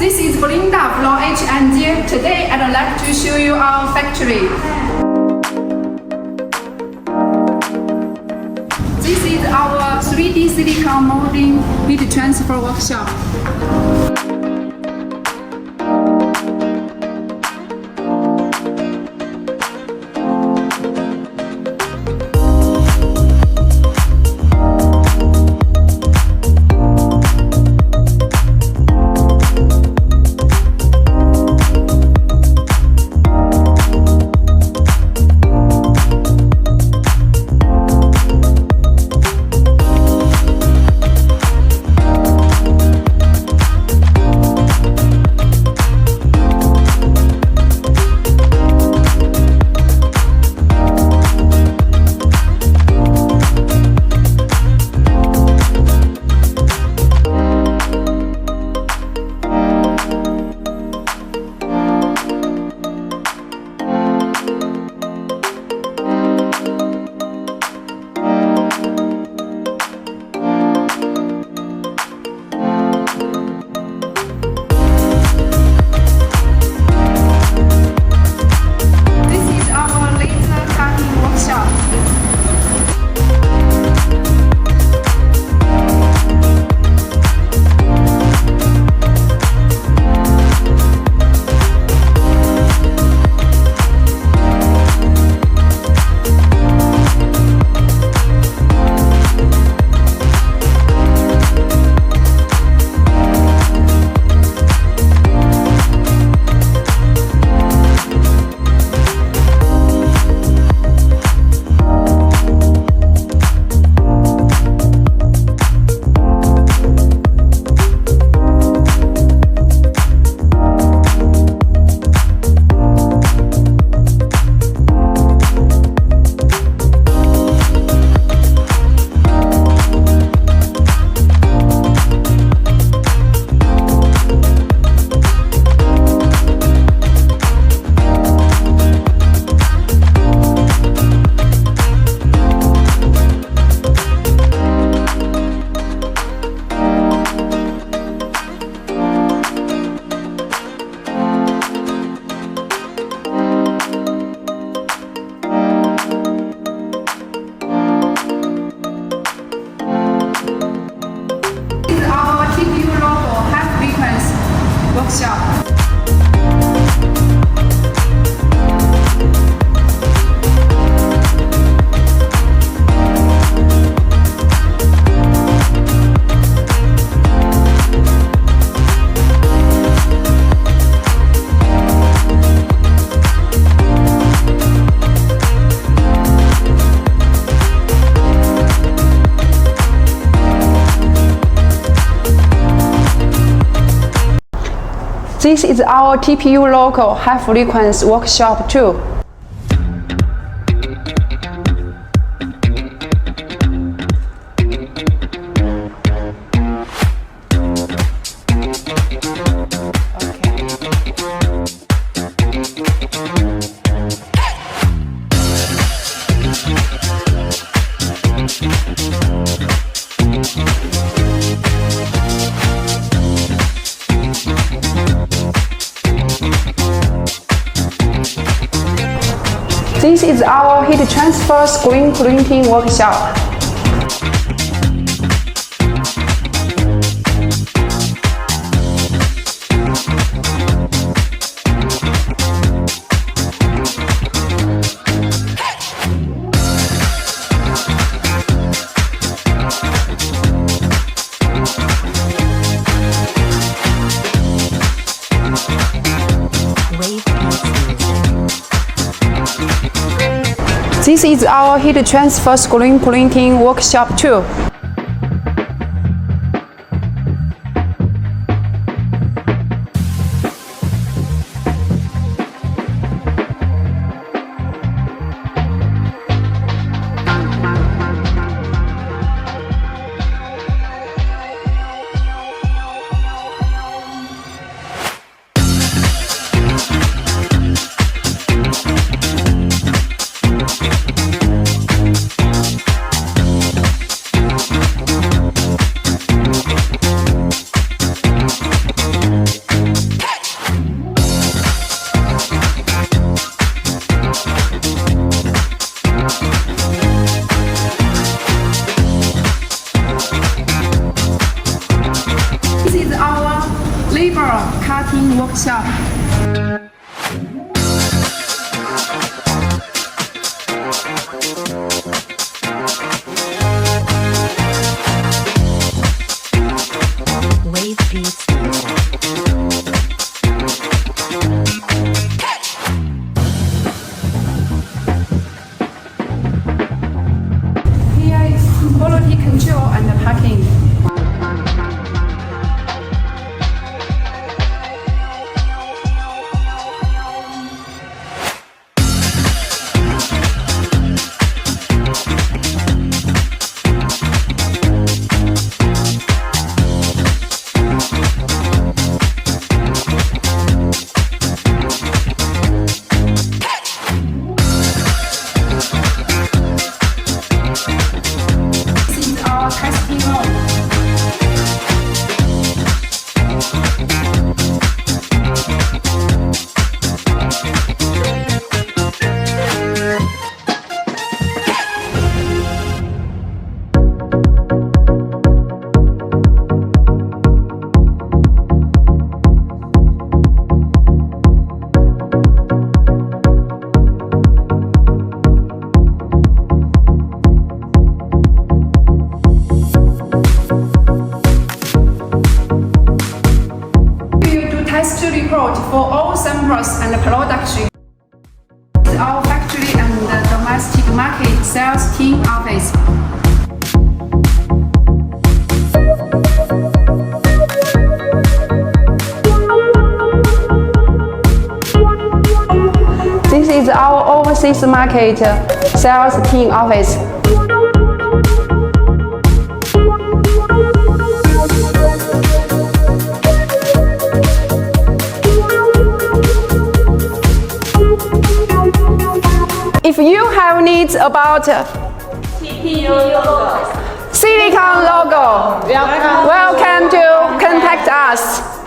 This is Belinda from H&G. Today I'd like to show you our factory. This is our 3D silicone molding heat transfer workshop. Workshop. This is our TPU local high-frequency workshop too. This is our heat transfer screen printing workshop. This is our heat transfer screen printing workshop too. labor cutting workshop. Wave beats. Here is quality control and packing. This is our testing room. We will do test report for all samples and production. This is our factory and domestic market sales team office. This is our overseas market sales team office. If you have needs about TPU logo. Silicone logo, Welcome. welcome to contact us.